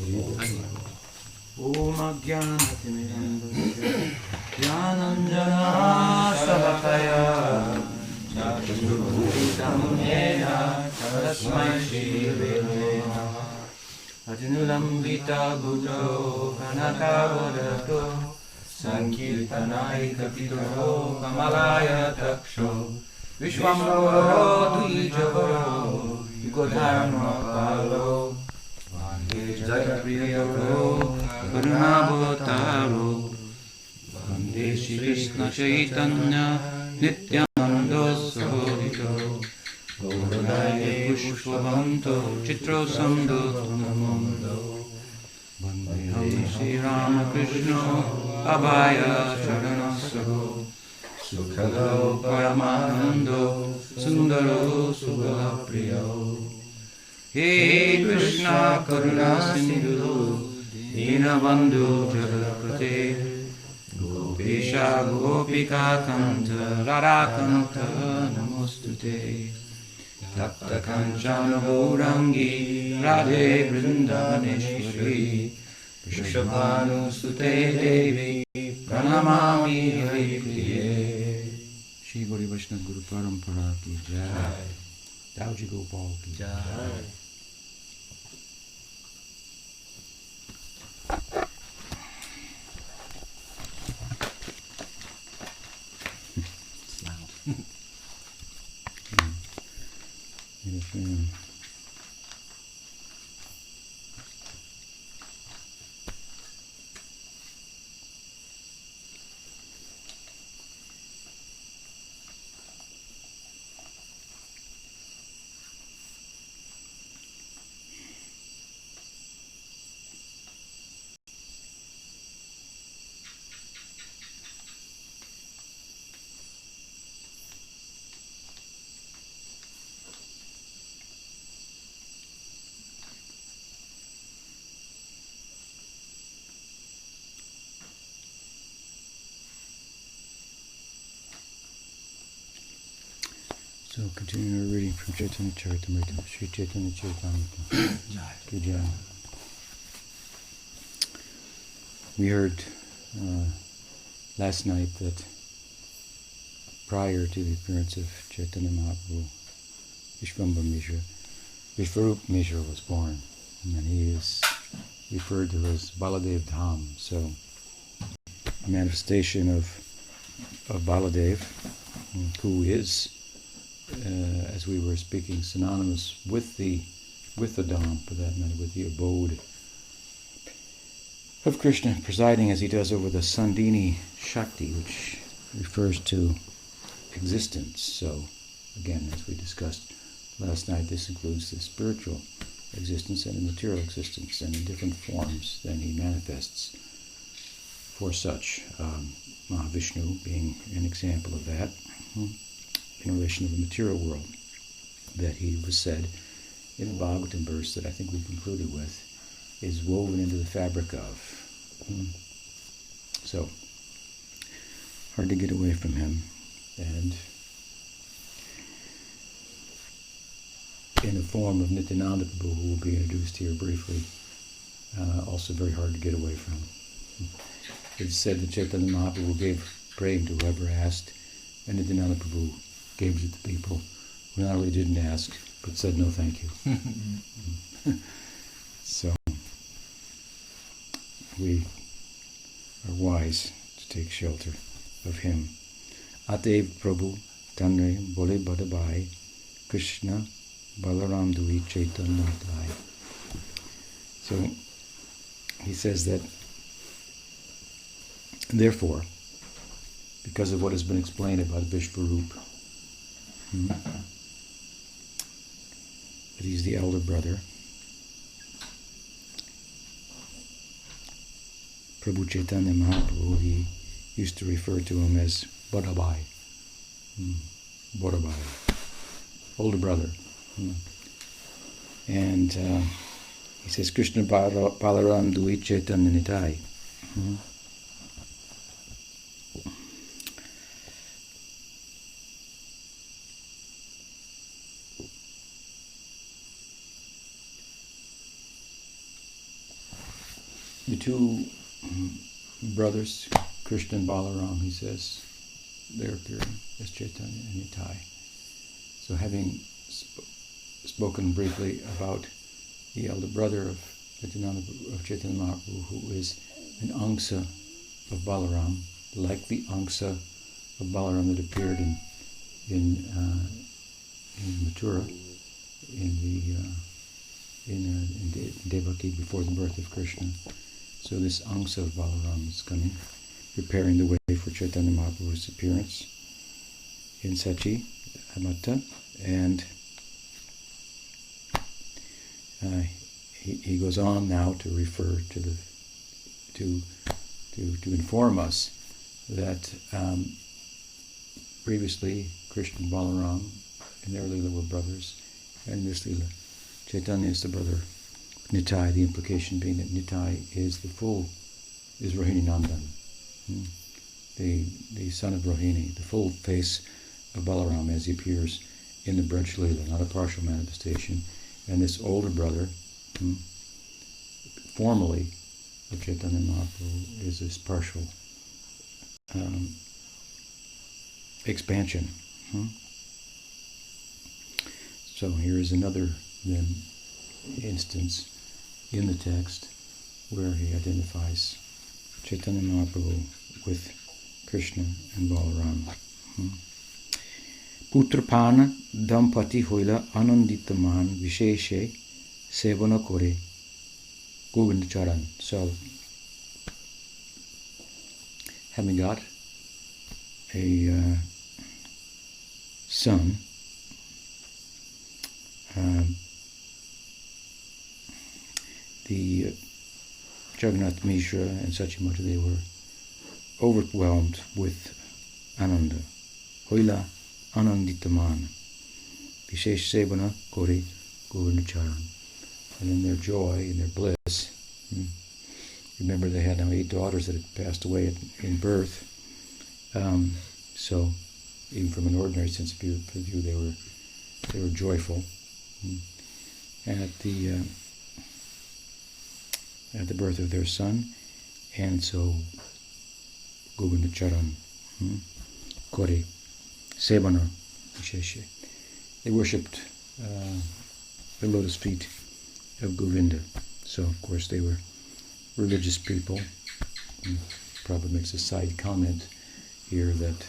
Om Ajnanatimidandasya Jnananjana Salakaya Chakshurumritam Yena Tasmai Shri Gurave Namah Ajnulambita Bhutto Kanakavadato Sankirtanai Kapitaro Kamalaya Taksho Vishwambaro Dvijavaro Yugodharma Palo Vande Jagapriyaro Karunabhataro Vande Shri Krishna Chaitanya Nityananda Sahodito Gauradaye Pushpavanto Chitro Samdo Tamamondo Vandeham Shri Ramakrishna Abhaya Charanasaho Sukhado Paramanando Sundaro Subhalapriyo He Krishna Karuna Sindhu Dinabandhu Jagapate Gopesha Gopika Kanta Radhakanta Namostute Tapta Kanchana Gaurangi Radhe Vrindavaneshwari Vrishabhanu Sute Devi Pranamami Haripriye Shri Gauri Vaishnava Guru Parampara Ki Jai Dauji Gopal Ki Jai So, continuing our reading from Caitanya-caritāmṛta, Sri Caitanya-caritāmṛta. We heard last night that prior to the appearance of Chaitanya Mahaprabhu, Vishvarup Mishra was born, and he is referred to as Baladev Dham. So, a manifestation of Baladev, who is, as we were speaking, synonymous with the Dham, for that matter, with the abode of Krishna, presiding as he does over the Sandhini Shakti, which refers to existence. So, again, as we discussed last night, this includes the spiritual existence and the material existence, and in different forms than he manifests for such. Mahavishnu being an example of that, in relation to the material world, that he was said in the Bhagavatam verse that I think we concluded with, is woven into the fabric of. So, hard to get away from him. And in the form of Nityananda Prabhu, who will be introduced here briefly, also very hard to get away from. It's said that Chaitanya Mahaprabhu gave praying to whoever asked, and Nityananda Prabhu gave it to people who not only didn't ask, but said no thank you. So, we are wise to take shelter of him. Atev Prabhu Tanre Bole Badabai Krishna Balaram Dui Chaitanya Dai. So, he says that, therefore, because of what has been explained about Vishvarup, that he's the elder brother, Prabhu Chaitanya Mahaprabhu, he used to refer to him as Badabai, Badabai, older brother. And he says, Krishna Balaram Dui Chaitanya Nitai. the two brothers, Krishna and Balaram, he says, they're appearing as Chaitanya and Nitai. So having spoken briefly about the elder brother of Chaitanya Mahaprabhu, who is an angsa of Balaram, like the angsa of Balaram that appeared in Mathura, in Devaki before the birth of Krishna. So this angsa of Balaram is coming, preparing the way for Chaitanya Mahaprabhu's appearance in Caitanya-caritāmṛta, and he goes on now to refer to inform us that previously Krishna and Balaram in their Leela were brothers, and in this Leela Chaitanya is the brother of Nitai, the implication being that Nitai is Rohini Nandan, the son of Rohini, the full face of Balaram as he appears in the Braj Leela, not a partial manifestation. And this older brother, formally of Chaitanya Mahaprabhu, is this partial expansion. So here is another then instance in the text where he identifies Chaitanya Mahaprabhu with Krishna and Balaram. Putrapana dampati hoila ananditaman visheshe sevana kore Govinda Charan. So, having got a son, the Jagannath Mishra and Sachimata, they were overwhelmed with Ananda. Hoila Ananditaman Vishesh Sevana Kori Govinda Charan. And in their joy, in their bliss, remember they had now 8 daughters that had passed away in birth. So even from an ordinary sense of view, they were joyful. And at the birth of their son, and so Govinda Charan, Kori, Sevana, Visheshe. They worshipped the lotus feet of Govinda. So of course they were religious people. Prabhupada makes a side comment here that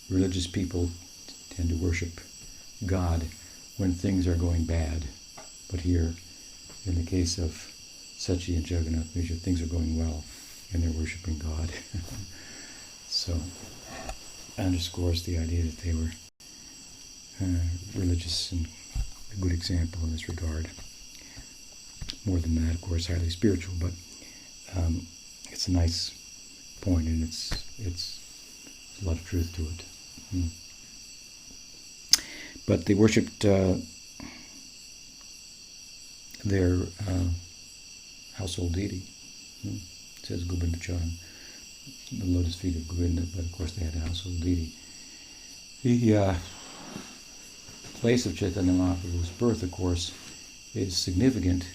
religious people tend to worship God when things are going bad. But here, in the case of Sachi and Jagannath Mishra, things are going well and they're worshiping God. So underscores the idea that they were religious and a good example in this regard. More than that, of course, highly spiritual, but it's a nice point, and it's a lot of truth to it. But they worshipped their household deity. It says Govinda Charan, the lotus feet of Govinda, but of course they had a household deity. The place of Chaitanya Mahaprabhu's birth, of course, is significant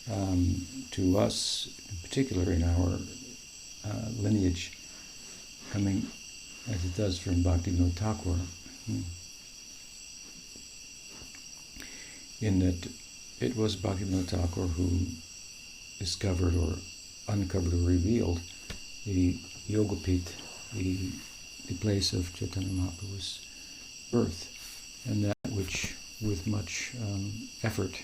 to us, in particular in our lineage, coming as it does from Bhaktivinoda Thakur, in that it was Bhaktivinoda Thakur who discovered or uncovered or revealed the Yogapith, the place of Chaitanya Mahaprabhu's birth, and that which, with much effort,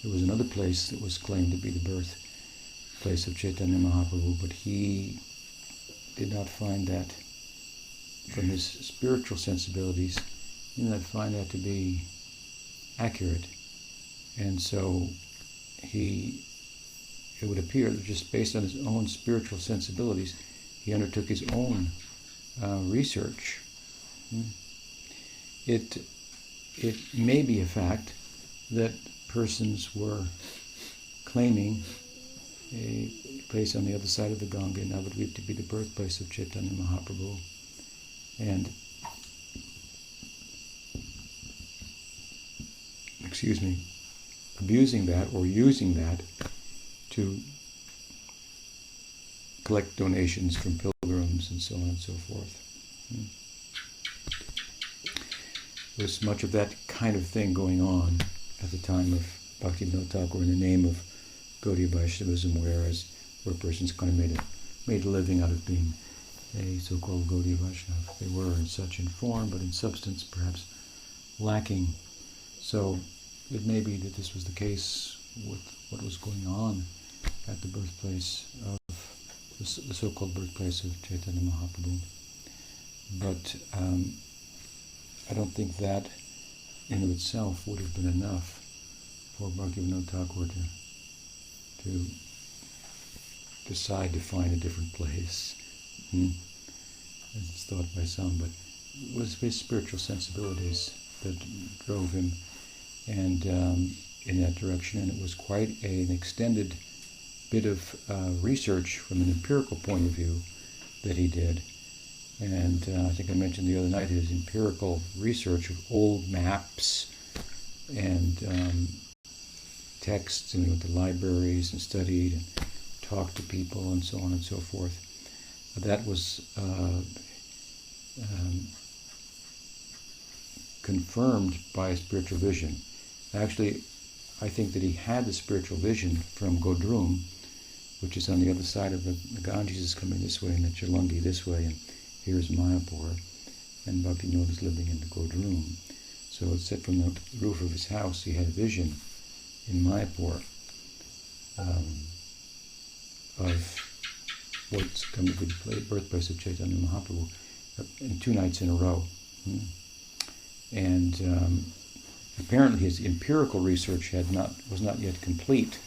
there was another place that was claimed to be the birthplace of Chaitanya Mahaprabhu, but he did not find that, from his spiritual sensibilities, he did not find that to be accurate. And so it would appear that just based on his own spiritual sensibilities, he undertook his own research. It may be a fact that persons were claiming a place on the other side of the Ganga in Navadvip to be the birthplace of Chaitanya Mahaprabhu, and abusing that or using that to collect donations from pilgrims and so on and so forth. There was much of that kind of thing going on at the time of Bhaktivinoda Thakur in the name of Gaudiya Vaishnavism, where a person's kind of made a living out of being a so-called Gaudiya Vaishnava. They were in such in form, but in substance perhaps lacking. So it may be that this was the case with what was going on at the birthplace of the so-called birthplace of Chaitanya Mahaprabhu. But I don't think that in and of itself would have been enough for Bhaktivinoda Thakur to decide to find a different place, as it's thought by some. But it was his spiritual sensibilities that drove him and in that direction, and it was quite an extended bit of research from an empirical point of view that he did. And I think I mentioned the other night his empirical research of old maps and texts, and he went to libraries and studied and talked to people and so on and so forth. That was confirmed by a spiritual vision. Actually, I think that he had the spiritual vision from Godrum, which is on the other side of the Ganges is coming this way, and the Chalangi this way, and here's Mayapur, and Bhaktivinoda is living in the Godrum. So it said from the roof of his house he had a vision in Mayapur of what's coming to be the birthplace of Chaitanya Mahaprabhu in 2 nights in a row. And apparently his empirical research was not yet complete.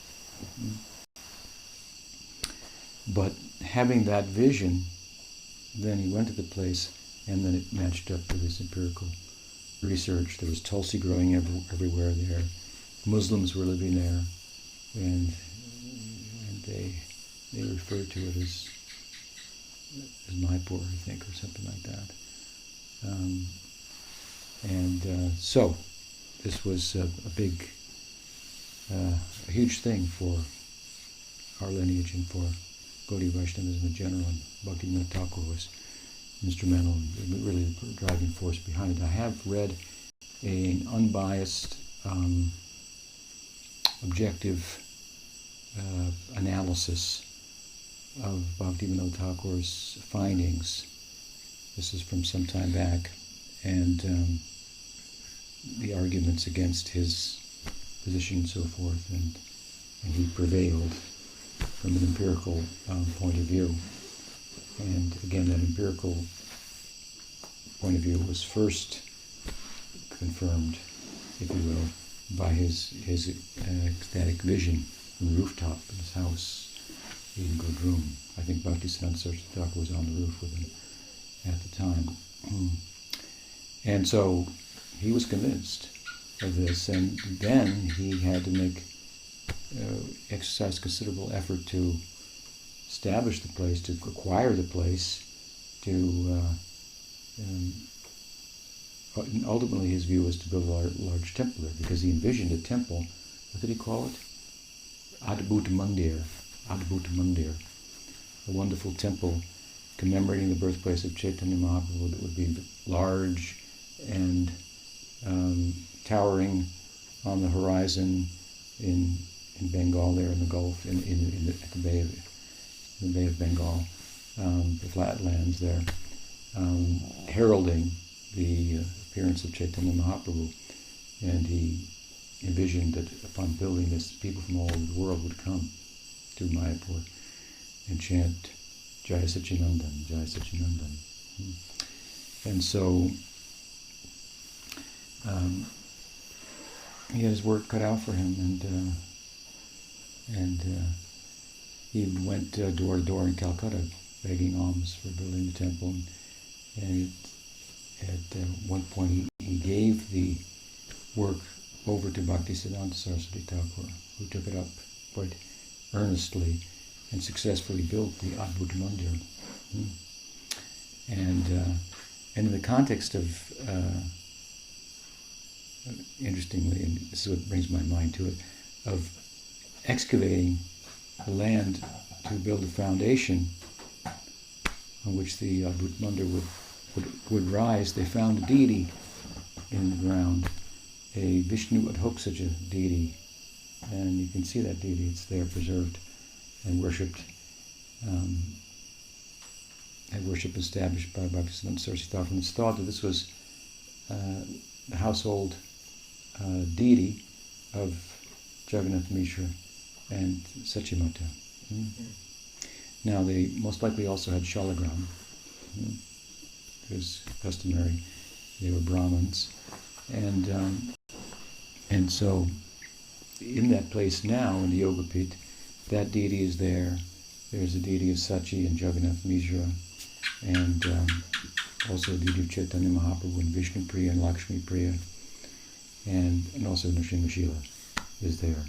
But having that vision, then he went to the place, and then it matched up with his empirical research. There was Tulsi growing everywhere there. Muslims were living there, and they referred to it as Mayapur, I think, or something like that. So this was a huge thing for our lineage and for Gaudiya Vaishnavism in general, and Bhaktivinoda Thakur was instrumental and really the driving force behind it. I have read an unbiased, objective analysis of Bhaktivinoda Thakur's findings. This is from some time back, and the arguments against his position and so forth, and he prevailed from an empirical point of view. And again, that empirical point of view was first confirmed, if you will, by his ecstatic vision from the rooftop of his house in Godrum. I think Bhaktisiddhanta Saraswati Thakur was on the roof with him at the time. And so he was convinced of this, and then he had to exercise considerable effort to establish the place, to acquire the place, ultimately his view was to build a large temple there, because he envisioned a temple, what did he call it? Adbhuta Mandir, a wonderful temple commemorating the birthplace of Chaitanya Mahaprabhu that would be large and towering on the horizon in Bengal, there in the Gulf, at the Bay of Bengal, the flatlands there, heralding the appearance of Chaitanya Mahaprabhu. And he envisioned that upon building this, people from all over the world would come to Mayapur and chant Jaya Sachinandan, Jaya Sachinandan. And so he had his work cut out for him, and he went door to door in Calcutta begging alms for building the temple. And at one point he gave the work over to Bhaktisiddhanta Saraswati Thakur, who took it up quite earnestly and successfully built the Adbhuta Mandir. And in the context of, interestingly, and this is what brings my mind to it, of excavating the land to build a foundation on which the Advaita Mandir would rise, they found a deity in the ground, a Vishnu Adhoksaja deity, and you can see that deity. It's there, preserved and worshipped. Had worship established by Bhaktisiddhanta Saraswati Thakur. And it's thought that this was the household deity of Jagannath Mishra and Sachimata. Now, they most likely also had shalagram. It was customary. They were Brahmins. And so, in that place now, in the Yogapith, that deity is there. There's a deity of Sachi and Jagannath Mishra, and also the deity of Chaitanya Mahaprabhu and Vishnu Priya and Lakshmi Priya, and also Nrsimha is there,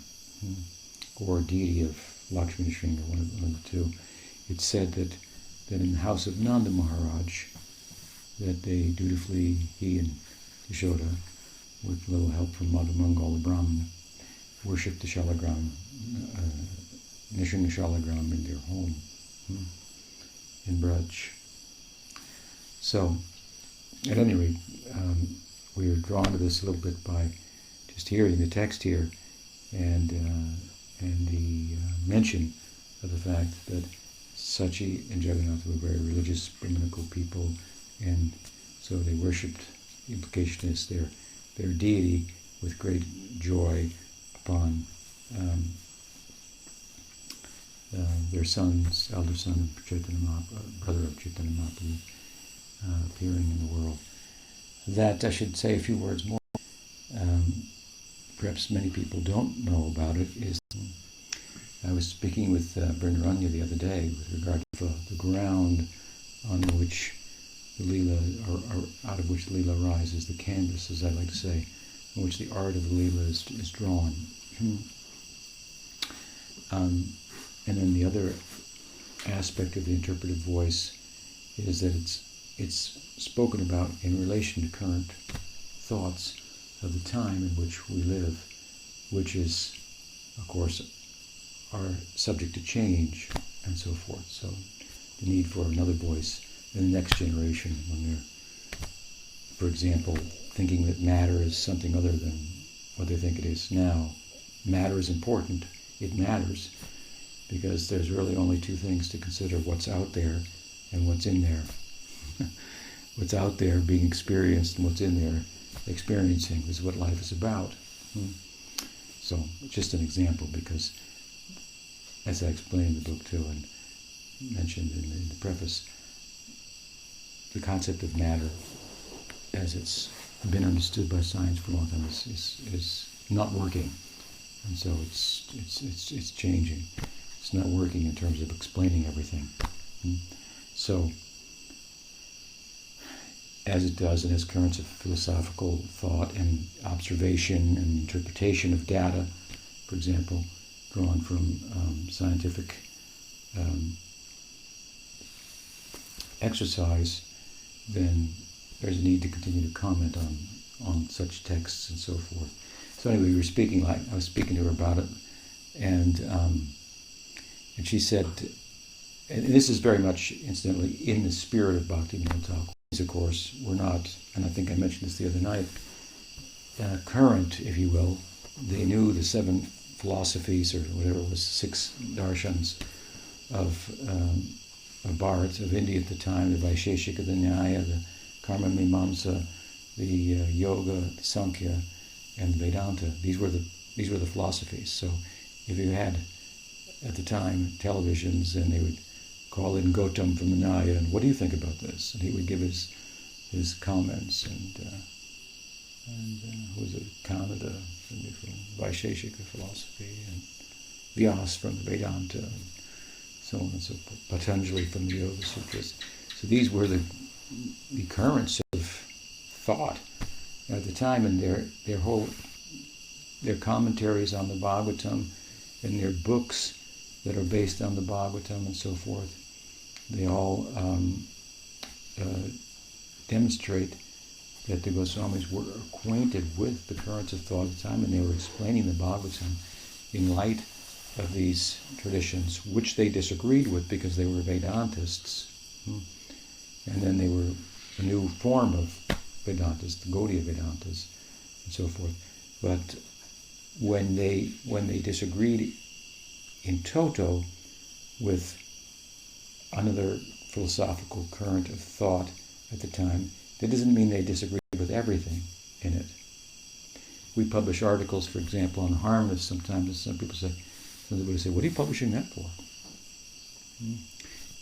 or a deity of Lakshmi Nrsimha, one of the two. It's said that in the house of Nanda Maharaj, that they dutifully, he and Yashoda, with a little help from Madhuvan the Brahmin, worshipped the Shalagram, Nrsimha Shalagram in their home in Braj. So, at any rate, we are drawn to this a little bit by just hearing the text here and the mention of the fact that Sachi and Jagannath were very religious, Brahminical people, and so they worshipped. The implication is their deity with great joy upon their son's elder son, Chaitanya Mahaprabhu, brother of Chaitanya Mahaprabhu, appearing in the world. That I should say a few words more. Perhaps many people don't know about it. Is I was speaking with Brindaranya the other day with regard to the ground on which the Leela, or out of which the Leela arises, the canvas, as I like to say, on which the art of the Leela is drawn. And then the other aspect of the interpretive voice is that it's spoken about in relation to current thoughts of the time in which we live, which is, of course, are subject to change and so forth. So the need for another voice in the next generation when they're, for example, thinking that matter is something other than what they think it is now. Matter is important. It matters because there's really only two things to consider: what's out there and what's in there. What's out there being experienced and what's in there experiencing is what life is about. So, just an example, because as I explained in the book too and mentioned in the preface, the concept of matter, as it's been understood by science for a long time, is not working, and so it's changing. It's not working in terms of explaining everything. So, as it does in its currents of philosophical thought and observation and interpretation of data, for example, drawn from scientific exercise, then there's a need to continue to comment on such texts and so forth. So anyway, I was speaking to her about it, and she said, and this is very much, incidentally, in the spirit of Bhaktivinoda Thakur. Of course, we're not, and I think I mentioned this the other night, current, if you will. They knew the 7 philosophies, or whatever it was, 6 darshans of Bharat, of India at the time, the Vaisheshika, the Nyaya, the Karma Mimamsa, the Yoga, the Sankhya, and the Vedanta. These were the philosophies. So if you had, at the time, televisions, and they would call in Gautam from the Nyaya, and what do you think about this? And he would give his comments, and who was it? Kanada from Vaisheshika philosophy, and Vyas from the Vedanta, and so on and so forth. Patanjali from the Yoga Sutras. So these were the currents of thought at the time, and their commentaries on the Bhagavatam and their books that are based on the Bhagavatam and so forth. They all demonstrate that the Goswamis were acquainted with the currents of thought at the time, and they were explaining the Bhagavatam in light of these traditions, which they disagreed with because they were Vedantists. And then they were a new form of Vedantas, the Gaudiya Vedantas, and so forth. But when they disagreed in toto with another philosophical current of thought at the time, that doesn't mean they disagreed with everything in it. We publish articles, for example, on harmless sometimes, and some people say, what are you publishing that for?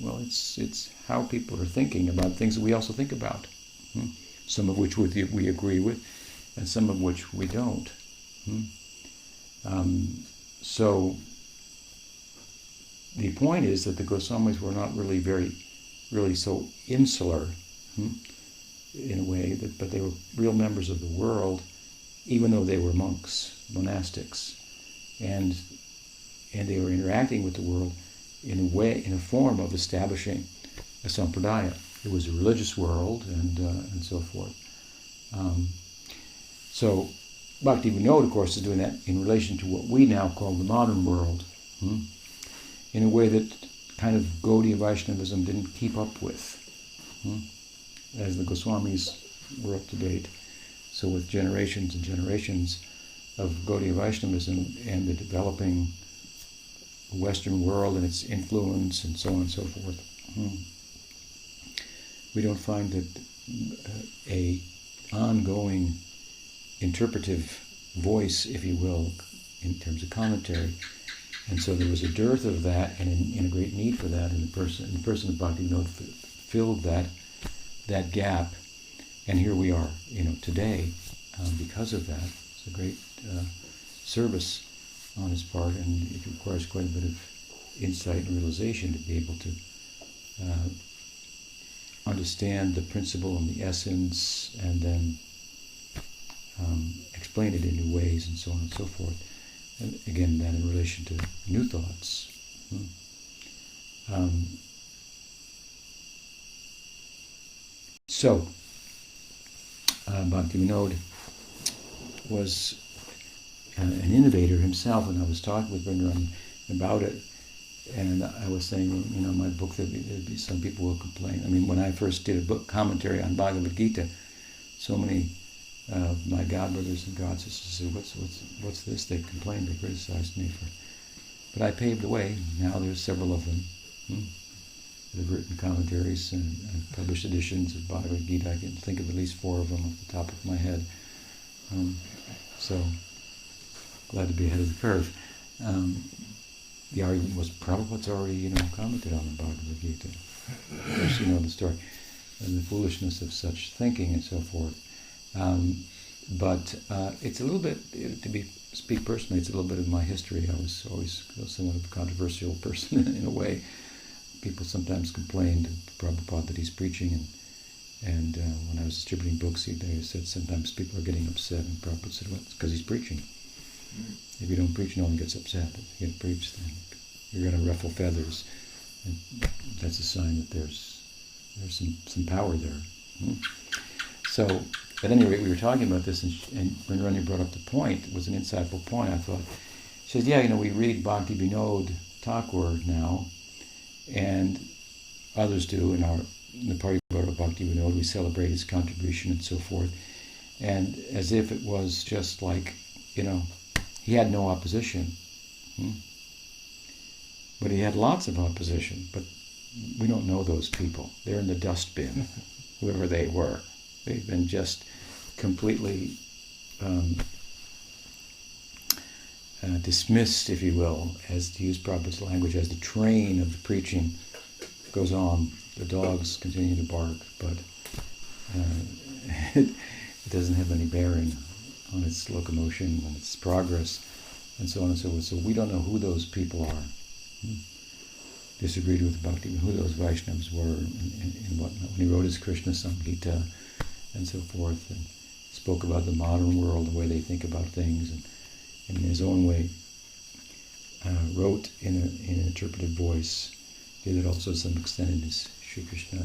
Well, it's how people are thinking about things that we also think about. Some of which we agree with, and some of which we don't. So the point is that the Goswamis were not really so insular in a way, but they were real members of the world, even though they were monks, monastics, and they were interacting with the world in a form of establishing a sampradaya. It was a religious world, and so forth. So Bhakti Vinod, of course, is doing that in relation to what we now call the modern world, in a way that kind of Gaudiya Vaishnavism didn't keep up with. As the Goswamis were up to date, so with generations and generations of Gaudiya Vaishnavism and the developing Western world and its influence and so on and so forth, we don't find that a ongoing interpretive voice, if you will, in terms of commentary. And so there was a dearth of that and a great need for that in the person of Bhakti Vinod filled that gap. And here we are, today, because of that. It's a great service on his part, and it requires quite a bit of insight and realization to be able to understand the principle and the essence, and then explain it in new ways, and so on and so forth. And again, then in relation to new thoughts. So, Bhakti Vinod was an innovator himself, and I was talking with Vrindavan about it, and I was saying, my book, there'd be some people will complain. I mean, when I first did a book commentary on Bhagavad Gita, so many of my godbrothers and godsisters said, what's this? They complained, they criticized me for. But I paved the way. Now there's several of them that have written commentaries and published editions of Bhagavad Gita. I can think of at least 4 of them off the top of my head. So glad to be ahead of the curve. The argument was probably what's already, commented on in Bhagavad Gita. Of course, you know the story and the foolishness of such thinking and so forth. But it's a little bit, speak personally, it's a little bit of my history. I was always somewhat of a controversial person in a way. People sometimes complained to Prabhupada that he's preaching, and when I was distributing books, they said sometimes people are getting upset, and Prabhupada said, well, it's because he's preaching. If you don't preach, no one gets upset. If you don't preach, then you're going to ruffle feathers, and that's a sign that there's some power there. So, at any rate, we were talking about this, and when Rani brought up the point, it was an insightful point, I thought. She says, we read Bhakti Vinod Thakur now, and others do in the party of Bhakti Vinod. We celebrate his contribution and so forth. And as if it was just like, he had no opposition. But he had lots of opposition. But we don't know those people. They're in the dustbin, whoever they were. They've been just completely dismissed, if you will, as to use Prabhupada's language, as the train of the preaching goes on. The dogs continue to bark, but it doesn't have any bearing on its locomotion, on its progress, and so on and so forth. So we don't know who those people are. Disagreed with Bhakti, who those Vaishnavas were, and whatnot. When he wrote his Krishna Samhita and so forth, and spoke about the modern world, the way they think about things, and in his own way wrote in an interpretive voice, did it also to some extent in his Sri Krishna,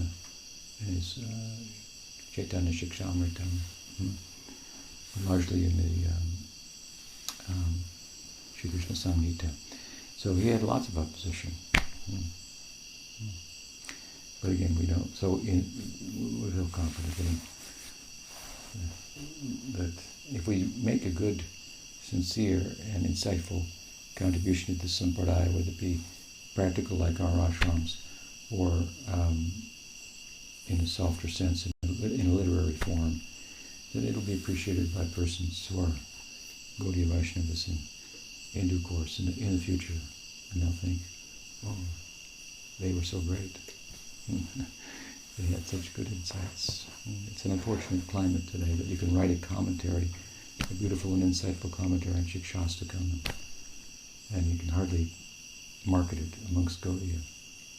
in his Caitanya-caritāmṛta, largely in the Sri Krishna Samhita. So he had lots of opposition. But again, we don't. So we feel confident that if we make a good, sincere, and insightful contribution to the sampradaya, whether it be practical like our ashrams, or in a softer sense, in a literary form, then it'll be appreciated by persons who are Gaudiya Vaishnavas in due course, in the future. And they'll think, oh, they were so great. They had such good insights. It's an unfortunate climate today that you can write a commentary, a beautiful and insightful commentary on Shikshastakam, and you can hardly market it amongst Gaudiya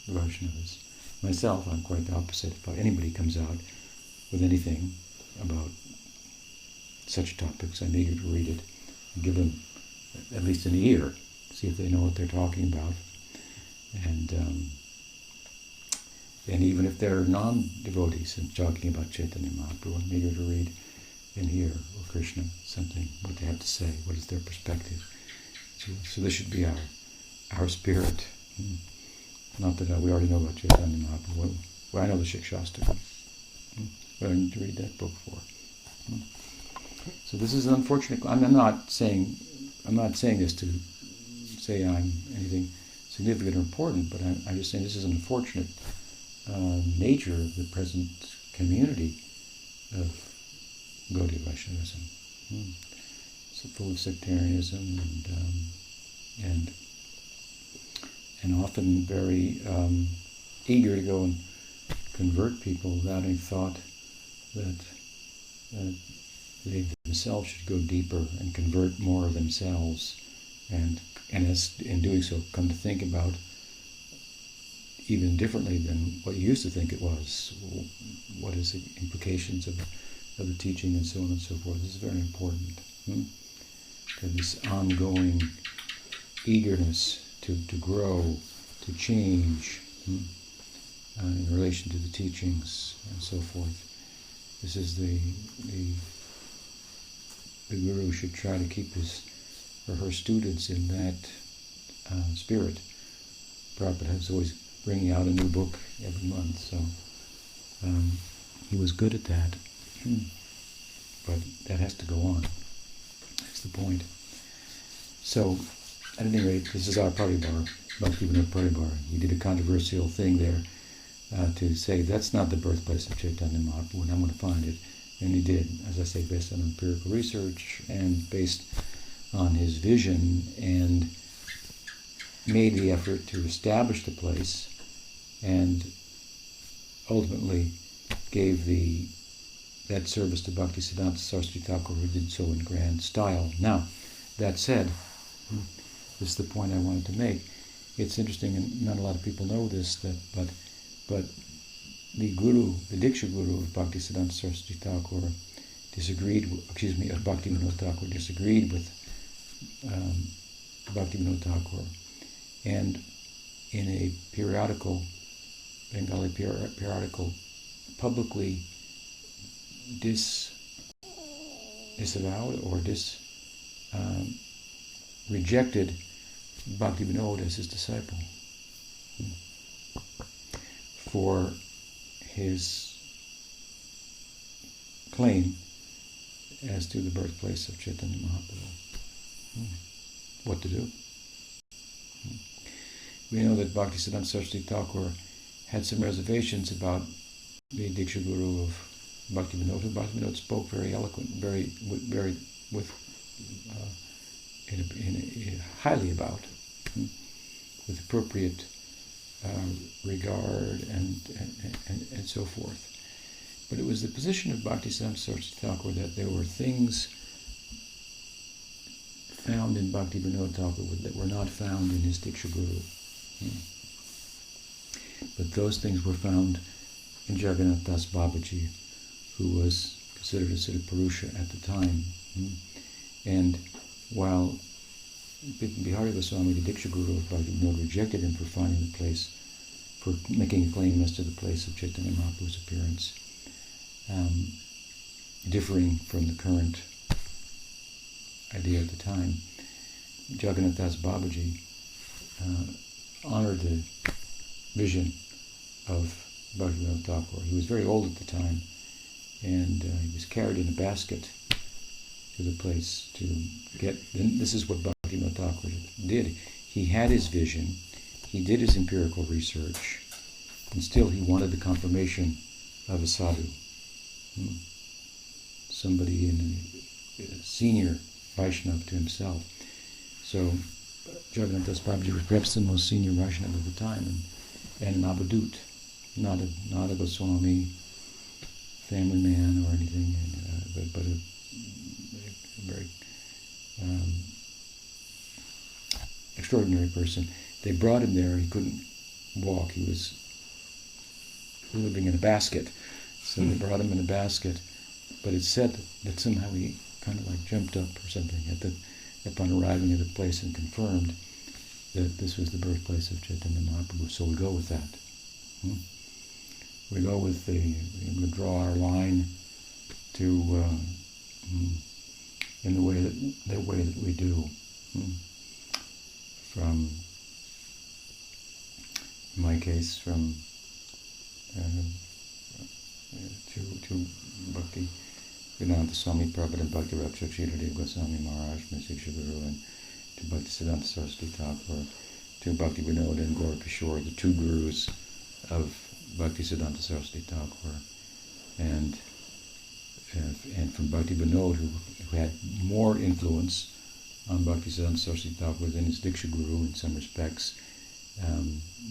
Vaishnavas. Myself, I'm quite the opposite. If anybody comes out with anything about such topics, I'm eager to read it and give them at least an ear, see if they know what they're talking about. And even if they're non-devotees and talking about Chaitanya Mahaprabhu, I'm eager to read and hear of Krishna something, what they have to say, what is their perspective. So this should be our spirit. Not that we already know about Chaitanya Mahaprabhu. Well, I know the Shikshastakam. But I need to read that book for. So this is an unfortunate. I'm not saying this to say I'm anything significant or important, but I'm just saying this is an unfortunate nature of the present community of Gaudiya Vaishnavism. So full of sectarianism and often very eager to go and convert people without any thought that they themselves should go deeper and convert more of themselves, and as in doing so come to think about even differently than what you used to think it was. What is the implications of the teaching and so on and so forth. This is very important. This ongoing eagerness to grow, to change in relation to the teachings and so forth. This is the guru should try to keep his or her students in that spirit. Prabhupada was always bringing out a new book every month, so he was good at that. But that has to go on. That's the point. So, at any rate, this is our party bar, Bhakti-Vinod party bar. He did a controversial thing there to say that's not the birthplace of Chaitanya Mahaprabhu, and I'm going to find it. And he did, as I say, based on empirical research and based on his vision, and made the effort to establish the place, and ultimately gave that service to Bhaktisiddhanta Saraswati Thakur, who did so in grand style. Now, that said, this is the point I wanted to make. It's interesting, and not a lot of people know this, but the guru, the Diksha guru of Bhaktisiddhanta Saraswati Thakur Bhakti-Vinod Thakur disagreed with Bhakti-Vinod Thakur, and in a Bengali periodical, publicly disavowed or rejected Bhakti-Vinod as his disciple for his claim as to the birthplace of Chaitanya Mahaprabhu. What to do? We know that Bhaktisiddhanta Saraswati Thakur had some reservations about the Diksha Guru of Bhakti-Vinod, who Bhakti-Vinod spoke very eloquent, highly about, with appropriate regard and so forth. But it was the position of Bhaktisiddhanta Saraswati Thakur that there were things found in Bhakti-Vinod Thakur that were not found in his Diksha Guru. But those things were found in Jagannath Das Babaji, who was considered a Siddha Purusha at the time. And while Bihari Goswami, the Diksha Guru of Bhakti-Vinod, rejected him for finding the place, for making a claim as to the place of Chaitanya Mahaprabhu's appearance, differing from the current idea at the time, Jagannath Das Babaji honored the vision of Bhaktivinoda Thakur. He was very old at the time, and he was carried in a basket to the place to get. This is what Bhaktivinoda Thakur did. He had his vision, he did his empirical research, and still he wanted the confirmation of a sadhu, somebody in a senior Vaishnava to himself. So Jagannath Das Babaji was perhaps the most senior Vaishnava of the time, and an Abhadut, not a Goswami family man or anything, but a very extraordinary person. They brought him there. He couldn't walk. He was living in a basket. So they brought him in a basket. But it's said that somehow he kind of like jumped up or something upon arriving at the place and confirmed that this was the birthplace of Chaitanya Mahaprabhu. So we go with that. We go with we draw our line to in the way that we do. From, in my case, from to Bhakti Vedanta Swami Prabhupada and Bhakti Rakshak Sridhar Goswami Maharaj, Siksha Guru, and to Bhakti Siddhanta Saraswati Thakur, to Bhakti Vinod and Gaura Kishore, the two gurus of Bhakti Siddhanta Saraswati Thakur, and from Bhakti Vinod, who had more influence on Bhakti Siddhanta Saraswati Thakur than his Diksha Guru in some respects,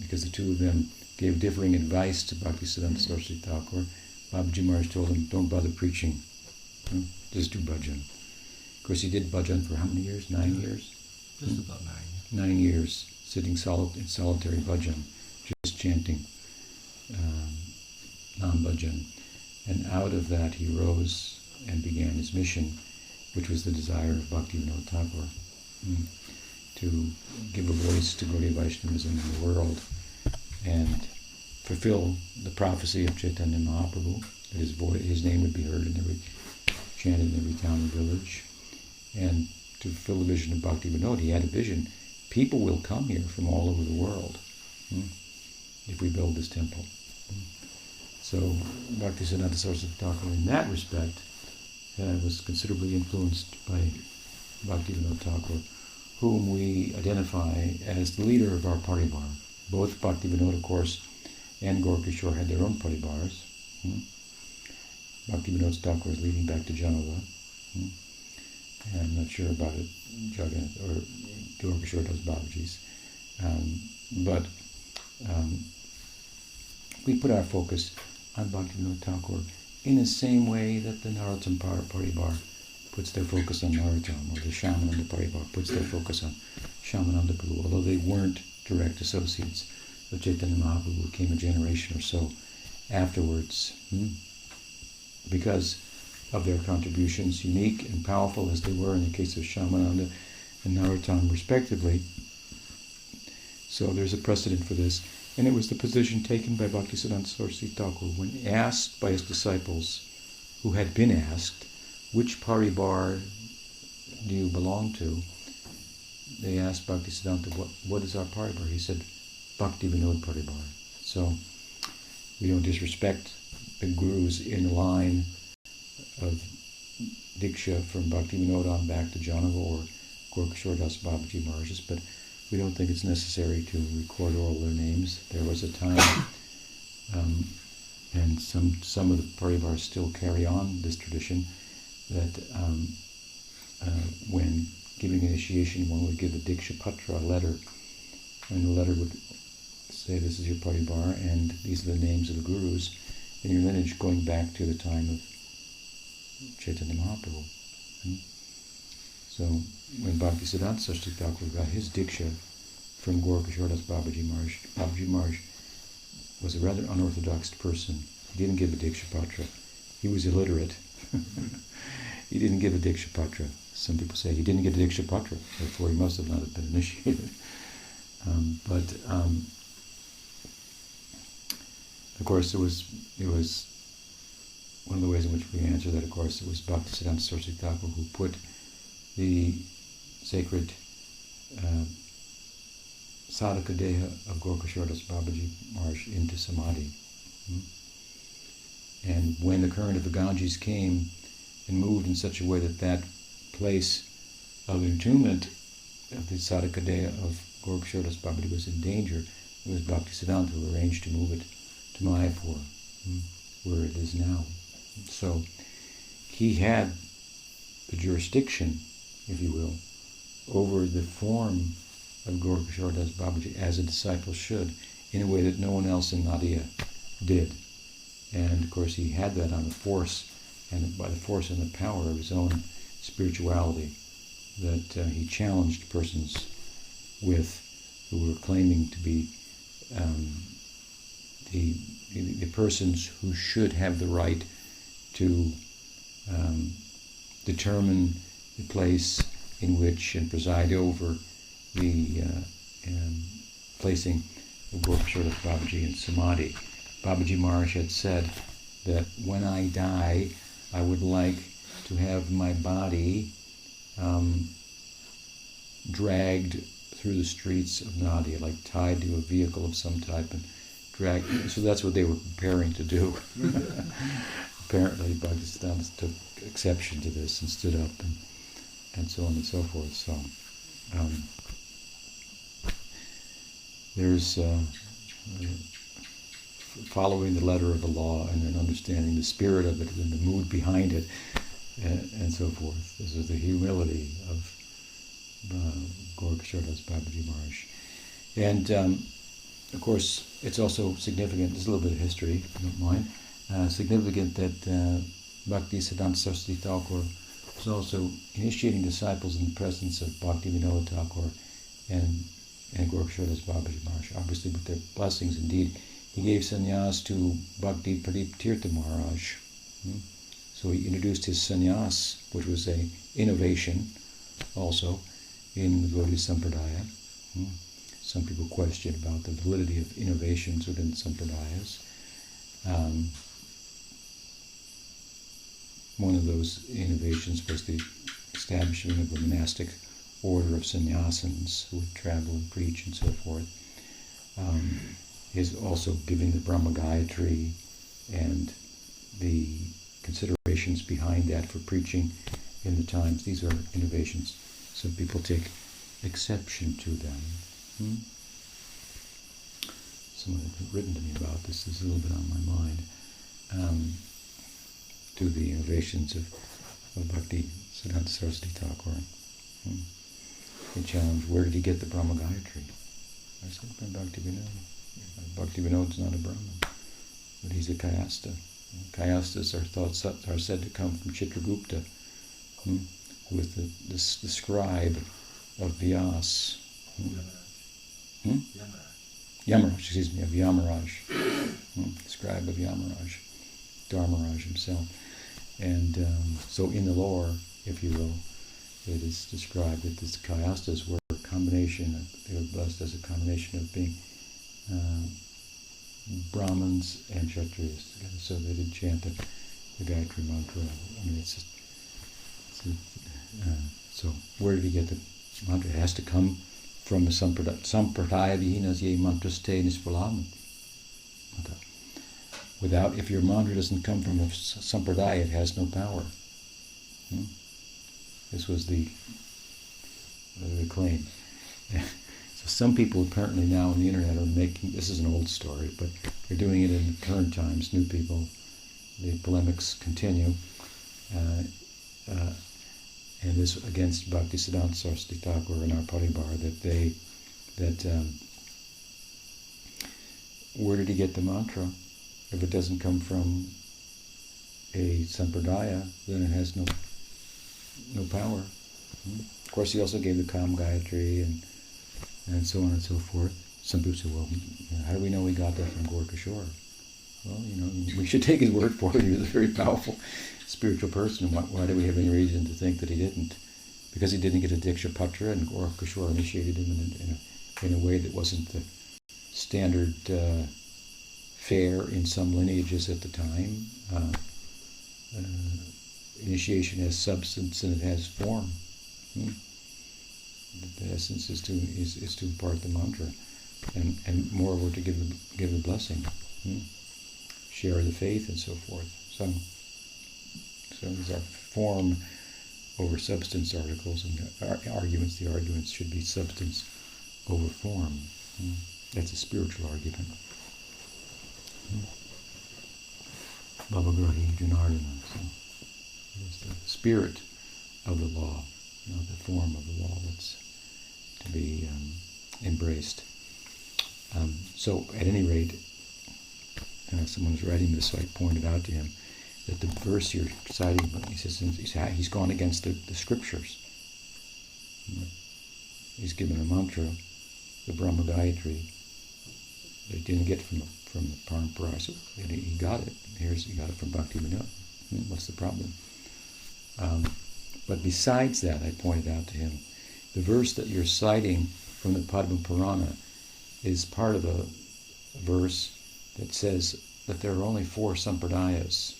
because the two of them gave differing advice to Bhakti Siddhanta Saraswati Thakur. Babaji Maharaj told him, don't bother preaching, just do bhajan. Of course, he did bhajan for how many years? 9 years? Just about 9. 9 years, sitting in solitary bhajan, just chanting non-bhajan. And out of that he rose and began his mission, which was the desire of Bhaktivinoda Thakur, to give a voice to Gaudiya Vaishnavism in the world and fulfill the prophecy of Chaitanya Mahaprabhu, that his name would be heard chanted in every town and village, and to fulfill the vision of Bhaktivinoda. He had a vision. People will come here from all over the world if we build this temple. So Bhakti Siddhanta Saraswati Thakur, in that respect, was considerably influenced by Bhaktivinoda Thakur, whom we identify as the leader of our paribar. Both Bhaktivinoda, of course, and Gaura Kishore had their own paribars. Bhaktivinoda Thakur is leading back to Janova. I'm not sure about it, Jagannath or Gaura Kishore does Babaji's. But we put our focus on Bhaktivinoda Thakur in the same way that the Narottam Paribar puts their focus on Narottam, or the Shyamananda Paribar puts their focus on Shyamananda Prabhu, although they weren't direct associates of Chaitanya Mahaprabhu, who came a generation or so afterwards. Because of their contributions, unique and powerful as they were in the case of Shyamananda and Narottam respectively. So there's a precedent for this. And it was the position taken by Bhaktisiddhanta Saraswati Thakur when asked by his disciples, who had been asked, which paribar do you belong to? They asked Bhaktisiddhanta, what is our paribar? He said, Bhakti Vinod Paribar. So we don't disrespect the gurus in the line of Diksha from Bhakti Vinod on back to Janava or Gaura Kishore Das Babaji Maharaj's, but we don't think it's necessary to record all their names. There was a time, and some of the paribars still carry on this tradition, that when giving initiation, one would give a Diksha Patra, a letter, and the letter would say, this is your paribar, and these are the names of the gurus, and your lineage going back to the time of Chaitanya Mahaprabhu. So when Bhaktisiddhanta Saraswati Thakur got his Diksha from Gaura Kishore Das Babaji Maharaj was a rather unorthodox person. He didn't give a Diksha Patra. He was illiterate. He didn't give a Diksha Patra. Some people say he didn't get a Diksha Patra, therefore he must have not have been initiated. But of course, it was one of the ways in which we answer that. Of course, it was Bhaktisiddhanta Saraswati Thakur who put the sacred Sadhaka Deha of Gaura Kishore Das Babaji Maharaj into Samadhi. And when the current of the Ganges came and moved in such a way that that place of entombment of the Sadhakadeya of Gorakshordas Babaji was in danger, it was Bhaktisiddhanta who arranged to move it to Mayapur, where it is now. So he had the jurisdiction, if you will, over the form of Gorakshordas Babaji as a disciple should, in a way that no one else in Nadia did. And of course he had that on the force, and by the force and the power of his own spirituality, that he challenged persons with who were claiming to be the persons who should have the right to determine the place in which and preside over the placing of Gorakshordas Babaji in Samadhi. Babaji Maharaj had said that when I die, I would like to have my body dragged through the streets of Nadia, like tied to a vehicle of some type and dragged. So that's what they were preparing to do. Apparently, Bhaktisiddhanta took exception to this and stood up and so on and so forth. So there's following the letter of the law and then understanding the spirit of it and the mood behind it and so forth. This is the humility of Gorakshordas Babaji Maharaj. And of course, it's also significant, there's a little bit of history, if you don't mind, significant that Bhaktisiddhanta Saraswati Thakur was also initiating disciples in the presence of Bhaktivinoda Thakur and Gorakshordas Babaji Maharaj, obviously with their blessings. Indeed, he gave sannyas to Bhakti Tirtha Maharaj. So he introduced his sannyas, which was an innovation also in the Gaudiya Sampradaya. Some people question about the validity of innovations within Sampradayas. One of those innovations was the establishment of a monastic order of sannyasins who would travel and preach and so forth. Is also giving the Brahma Gayatri and the considerations behind that for preaching in the times. These are innovations. Some people take exception to them. Someone had written to me about this. This is a little bit on my mind. To the innovations of Bhaktisiddhanta Saraswati Thakur. They challenged, where did he get the Brahma Gayatri? I said, from Bhaktivinoda. Bhaktivinoda's not a Brahmin, but he's a Kayasta. Kayastas are said to come from Chitragupta, with the scribe of Vyas. Yamaraj, of Yamaraj. Scribe of Yamaraj, Dharmaraj himself. And so in the lore, if you will, it is described that the Kayastas were a combination, they were blessed as a combination of being Brahmins and Kshatriyas together, so they did chant the Gayatri mantra. I mean, so where did he get the mantra? It has to come from the Sampradaya Vihinas Ye Mantraste Nispalam. Without, if your mantra doesn't come from a Sampradaya, it has no power. This was the claim. So some people apparently now on the internet are making, this is an old story, but they're doing it in the current times, new people, the polemics continue, and this against Bhaktisiddhanta Saraswati Thakur and our Paribar, that where did he get the mantra? If it doesn't come from a Sampradaya, then it has no power. Of course, he also gave the Kam Gayatri and so on and so forth. Some people say, well, how do we know he got that from Gorakshor? Well, we should take his word for it. He was a very powerful spiritual person. Why do we have any reason to think that he didn't? Because he didn't get a Diksha Patra, and Gorakshor initiated him in a way that wasn't the standard fare in some lineages at the time. Initiation has substance and it has form. The essence is to impart the mantra, and moreover to give the blessing. share the faith and so forth. So these are form over substance articles, and the arguments should be substance over form. That's a spiritual argument. Bhavagrahi Janardana. So it's the spirit of the law, the form of the law that's to be embraced. So at any rate, someone was writing this, so I pointed out to him that the verse you're citing, he says he's gone against the scriptures. He's given a mantra, the Brahma Gayatri, that he didn't get from the Parampara. So he got it. He got it from Bhakti Vinod. What's the problem? But besides that, I pointed out to him, the verse that you're citing from the Padma Purana is part of a verse that says that there are only 4 sampradayas,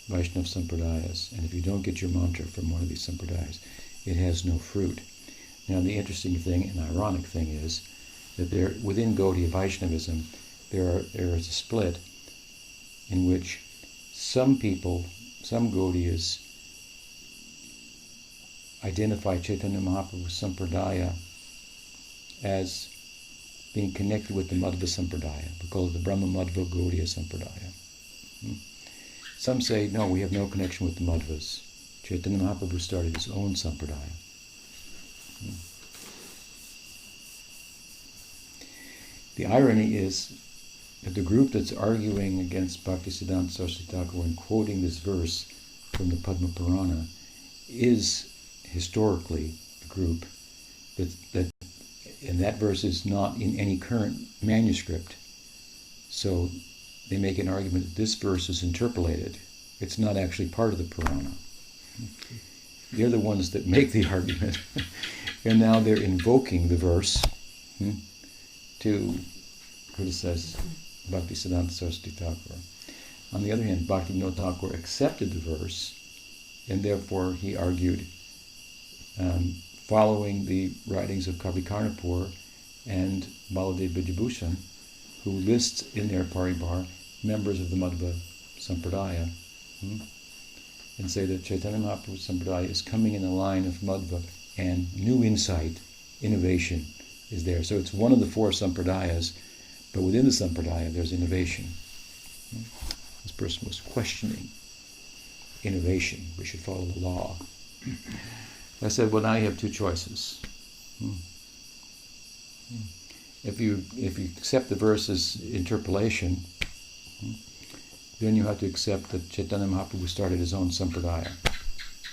Vaishnava sampradayas, and if you don't get your mantra from one of these sampradayas, it has no fruit. Now the interesting thing and ironic thing is that within Gaudiya Vaishnavism there is a split in which some people, some Gaudiyas, identify Chaitanya Mahaprabhu's sampradaya as being connected with the Madhva Sampradaya. We call it the Brahma Madhva Gaudiya Sampradaya. Some say, no, we have no connection with the Madhvas. Chaitanya Mahaprabhu started his own sampradaya. The irony is that the group that's arguing against Bhaktisiddhanta Saraswati Thakur and quoting this verse from the Padma Purana is historically a group that and that verse is not in any current manuscript. So they make an argument that this verse is interpolated. It's not actually part of the Purana. They're the ones that make the argument. And now they're invoking the verse to criticize Bhaktisiddhanta Saraswati Thakur. On the other hand, Bhakti Vinod Thakur accepted the verse, and therefore he argued, following the writings of Kavi Karnapur and Baladev Vijayabhushan, who lists in their paribar members of the Madhva Sampradaya, and say that Chaitanya Mahaprabhu Sampradaya is coming in the line of Madhva, and new insight, innovation is there. So it's one of the 4 Sampradayas, but within the Sampradaya there's innovation. This person was questioning innovation. We should follow the law. I said, well, now you have 2 choices. If you accept the verse's interpolation, then you have to accept that Chaitanya Mahaprabhu started his own sampradaya.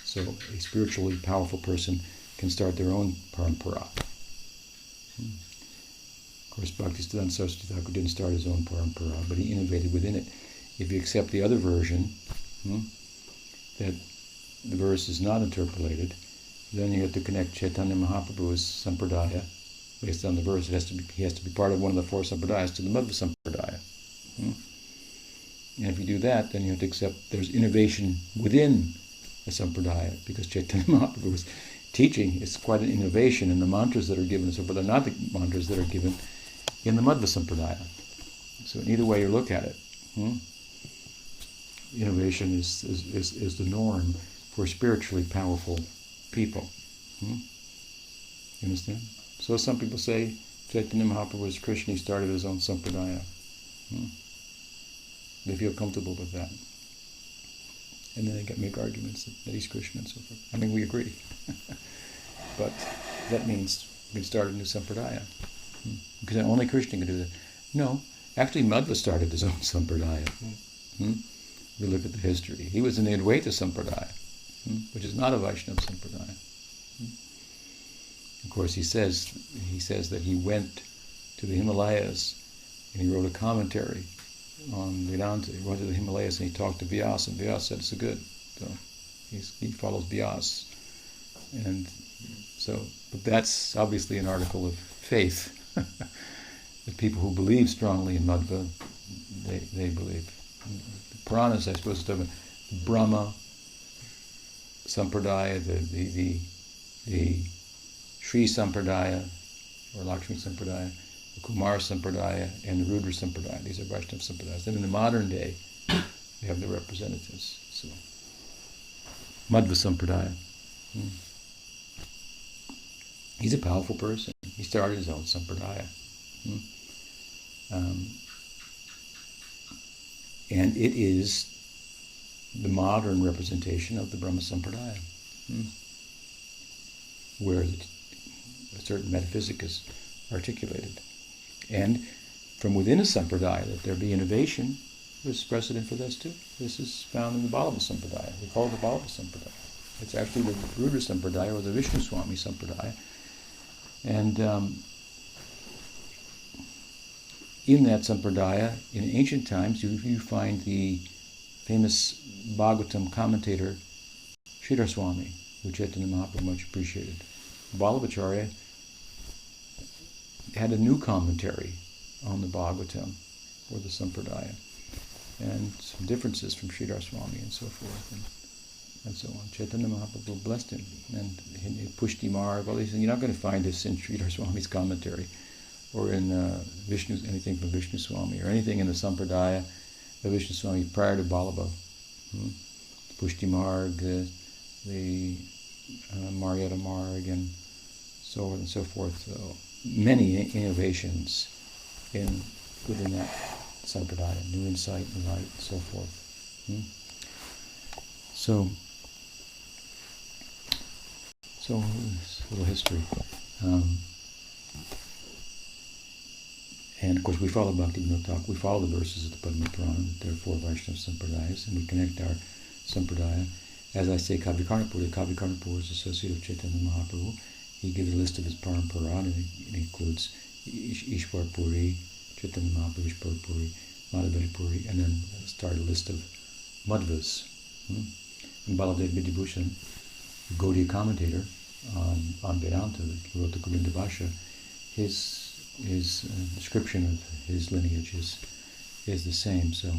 So a spiritually powerful person can start their own parampara. Of course, Bhaktisiddhanta Saraswati Thakur didn't start his own parampara, but he innovated within it. If you accept the other version, that the verse is not interpolated, then you have to connect Chaitanya Mahaprabhu's sampradaya based on the verse. He has to be part of one of the 4 sampradayas to the Madhva Sampradaya. And if you do that, then you have to accept there's innovation within a sampradaya, because Chaitanya Mahaprabhu's teaching is quite an innovation, and the mantras that are given, so but they're not the mantras that are given in the Madhva Sampradaya. So in either way you look at it, innovation is the norm for spiritually powerful people. You understand? So some people say Chaitanya Mahaprabhu is Krishna, he started his own sampradaya. They feel comfortable with that. And then they make arguments that he's Krishna and so forth. I mean, we agree. But that means we can start a new sampradaya. Because only Krishna can do that. No, actually Madhva started his own sampradaya. We look at the history. He was in the Advaita sampradaya, which is not a Vaishnava sampradaya. Of course, he says that he went to the Himalayas and he wrote a commentary on Vedanta. He went to the Himalayas and he talked to Vyasa, and Vyasa said it's good. So he follows Vyasa. And so, but that's obviously an article of faith. The people who believe strongly in Madhva, they believe. The Puranas, I suppose, talking about Brahma Sampradaya, the Sri Sampradaya, or Lakshmi Sampradaya, the Kumara Sampradaya, and the Rudra Sampradaya. These are Vaishnava Sampradayas. Then in the modern day, we have the representatives. So, Madhva Sampradaya. He's a powerful person. He started his own Sampradaya. And it is the modern representation of the Brahma Sampradaya, where a certain metaphysic is articulated. And from within a Sampradaya, that there be innovation, there's precedent for this too. This is found in the Ballava Sampradaya. We call it the Ballava Sampradaya. It's actually the Rudra Sampradaya or the Vishnu Swami Sampradaya. And in that Sampradaya, in ancient times, you find the famous Bhagavatam commentator, Sridhar Swami, who Chaitanya Mahaprabhu much appreciated. Ballavacharya had a new commentary on the Bhagavatam, or the Sampradaya, and some differences from Sridhar Swami and so forth, and so on. Chaitanya Mahaprabhu blessed him, and he pushed him hard. Well, he said, you're not going to find this in Sridhar Swami's commentary, or in Vishnu, anything from Vishnu Swami, or anything in the Sampradaya of Vishnu Swami prior to Ballava. Pushti Marg, the Maryada Marg, and so on and so forth. So many innovations within that Sampradaya, new insight and light, and so forth. So a little history. And of course we follow Bhakti-Vinod Thakur, we follow the verses of the Padma Purana, there are 4 Vaishnava Sampradayas, and we connect our Sampradaya. As I say, Kavi-Karnapur is associate of Chaitanya Mahaprabhu. He gives a list of his Parampara, and it includes Ishwar Puri, Chaitanya Mahaprabhu, Ishwar Puri, Madhavan Puri, and then start a list of Madhvas. And Baladev Vidyabhushan, the Gaudiya commentator on Vedanta, who wrote the Govinda Bhasha, his description of his lineage is the same, so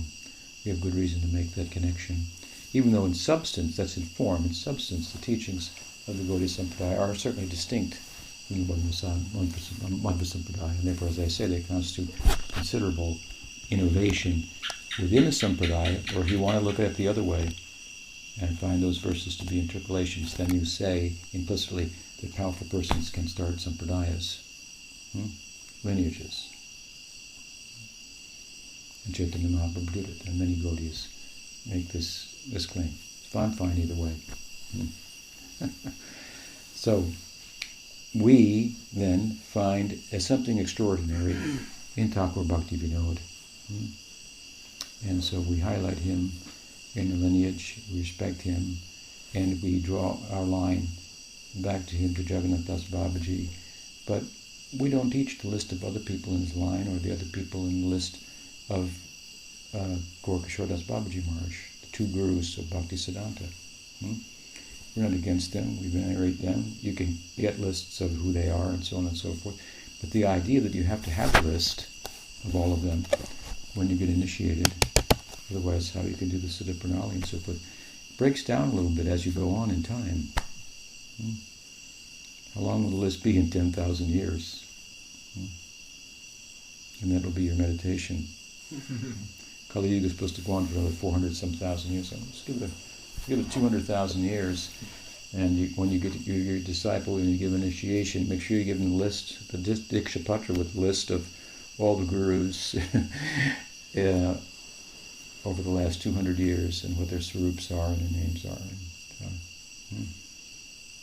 we have good reason to make that connection. Even though in substance, that's in form, in substance, the teachings of the Gaudiya Sampradaya are certainly distinct from the Madhva Sampradaya, and therefore, as I say, they constitute considerable innovation within a Sampradaya, or if you want to look at it the other way and find those verses to be interpolations, then you say implicitly that powerful persons can start Sampradayas. Lineages. And Chaitanya Mahaprabhu did it, and many Gaudiyas make this claim. It's fine either way. So, we then find as something extraordinary in Thakur Bhakti Vinod. And so we highlight him in the lineage, we respect him, and we draw our line back to him, to Jagannath Das Babaji. But we don't teach the list of other people in his line or the other people in the list of Gaura Das Babaji Maharaj, the 2 gurus of Bhakti Siddhanta. We're not against them, we venerate them. You can get lists of who they are and so on and so forth. But the idea that you have to have a list of all of them when you get initiated, otherwise how you can do the Siddha Pranali and so forth, breaks down a little bit as you go on in time. How long will the list be in 10,000 years? And that'll be your meditation. Kali Yuga is supposed to go on for another 400-some thousand years. So let's give it 200,000 years. And when you get your disciple and you give initiation, make sure you give them the list, the Diksha Patra with the list of all the gurus over the last 200 years and what their swarups are and their names are. And,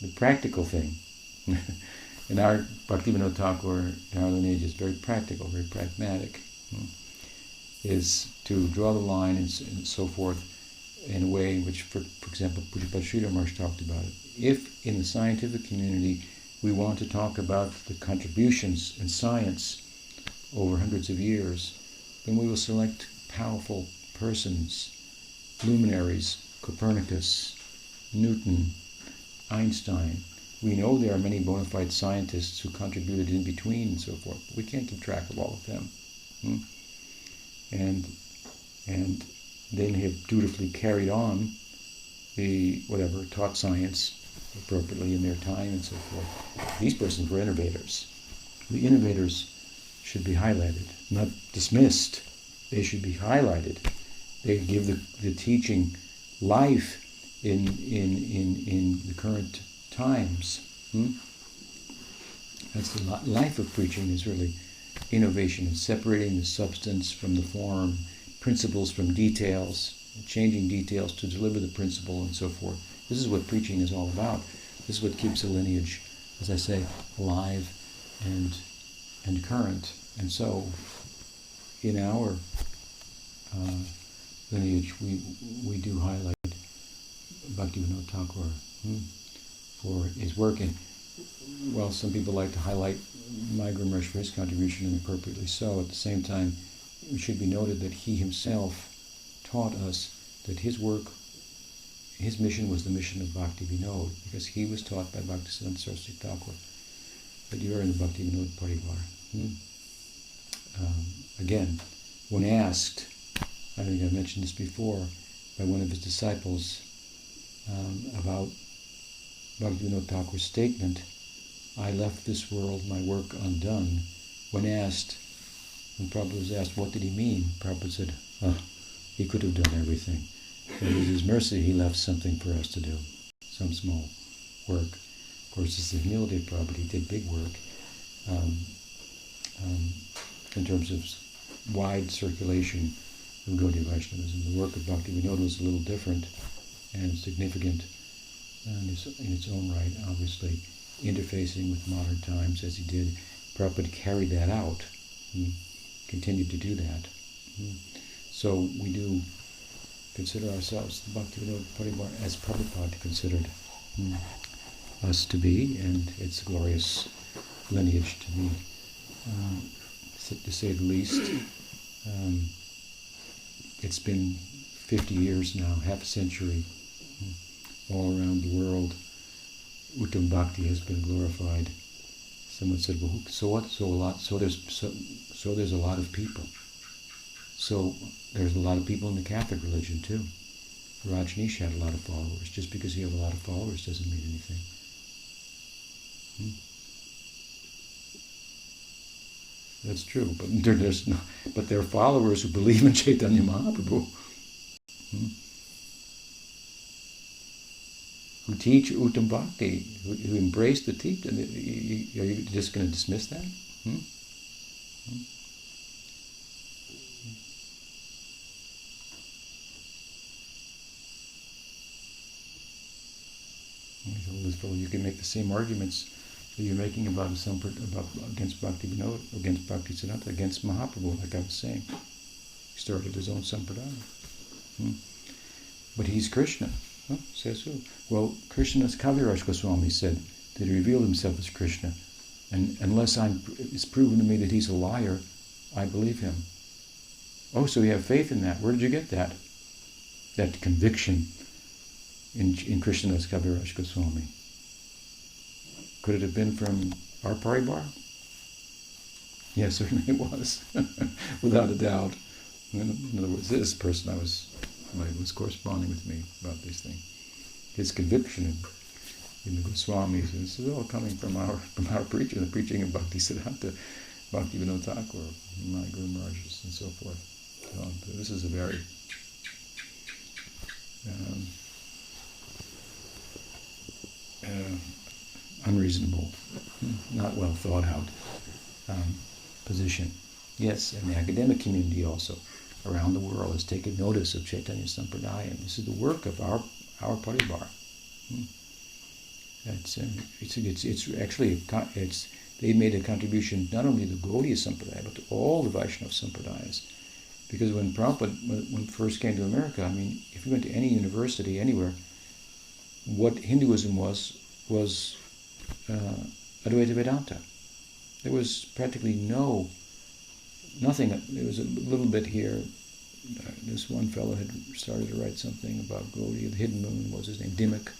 the practical thing. In our Bhakti-Vinod Thakur, in our lineage, is very practical, very pragmatic, is to draw the line and so forth in a way in which, for example, Pujapad Sridhar Maharaj talked about it. If in the scientific community we want to talk about the contributions in science over hundreds of years, then we will select powerful persons, luminaries, Copernicus, Newton, Einstein. We know there are many bona fide scientists who contributed in between and so forth. We can't keep track of all of them. And they may have dutifully carried on taught science appropriately in their time and so forth. These persons were innovators. The innovators should be highlighted, not dismissed. They should be highlighted. They give the teaching life in the current times. That's the life of preaching, is really innovation and separating the substance from the form, principles from details, changing details to deliver the principle, and so forth. This is what preaching is all about. This is what keeps a lineage, as I say, alive and current. And so, in our lineage, we do highlight Bhaktivinoda Thakur for his work. And well, some people like to highlight my Guru Maharaj for his contribution, and appropriately so. At the same time, it should be noted that he himself taught us that his work, his mission was the mission of Bhakti Vinod, because he was taught by Bhaktisiddhanta Saraswati Thakur that you are in the Bhakti Vinod Parivar. Again, when asked, I think I mentioned this before, by one of his disciples about Bhakti Vinod Thakur's statement, I left this world, my work undone. When Prabhupada was asked, what did he mean? Prabhupada said, he could have done everything. But with his mercy, he left something for us to do, some small work. Of course, it's the humility of Prabhupada. He did big work in terms of wide circulation of Gaudiya Vaishnavism. The work of Bhakti Vinod was a little different and significant in its own right, obviously, interfacing with modern times as he did. Prabhupada carried that out, continued to do that. So we do consider ourselves, the Bhaktivinoda Parivar, as Prabhupada considered us to be, and it's a glorious lineage to me, to say the least. It's been 50 years now, half a century, all around the world. Uttam Bhakti has been glorified. Someone said, well, so what? So there's a lot of people. So there's a lot of people in the Catholic religion too. Rajneesh had a lot of followers. Just because you have a lot of followers doesn't mean anything. That's true, but there are followers who believe in Chaitanya Mahaprabhu, who teach Uttam Bhakti, who embrace the teaching. Are you just going to dismiss that? You can make the same arguments that you're making against Bhakti Vinod, against Bhakti Siddhanta, against Mahaprabhu, like I was saying. He started his own sampradaya. But he's Krishna. Huh? Says who? Well, Krishna's Kaviraj Goswami said that he revealed himself as Krishna. And unless it's proven to me that he's a liar, I believe him. Oh, so you have faith in that. Where did you get that? That conviction in Krishna's Kaviraj Goswami. Could it have been from our Parivar? Yes, certainly it was, without a doubt. In other words, this person was corresponding with me about this thing. His conviction in the Goswamis, this is all coming from our preacher, the preaching of Bhakti Siddhanta, Bhakti Vinod Thakur, my Guru Maharajas, and so forth. So this is a very unreasonable, not well thought out position. Yes, and the academic community also around the world has taken notice of Chaitanya Sampradaya, and this is the work of our Parivar. They made a contribution not only to Gaudiya Sampradaya but to all the Vaishnava Sampradayas. Because when Prabhupada when first came to America, I mean, if you went to any university anywhere, what Hinduism was Advaita Vedanta. There was practically nothing. There was a little bit here. This one fellow had started to write something about Gaudiya, the hidden moon, what was his name, Dimmock.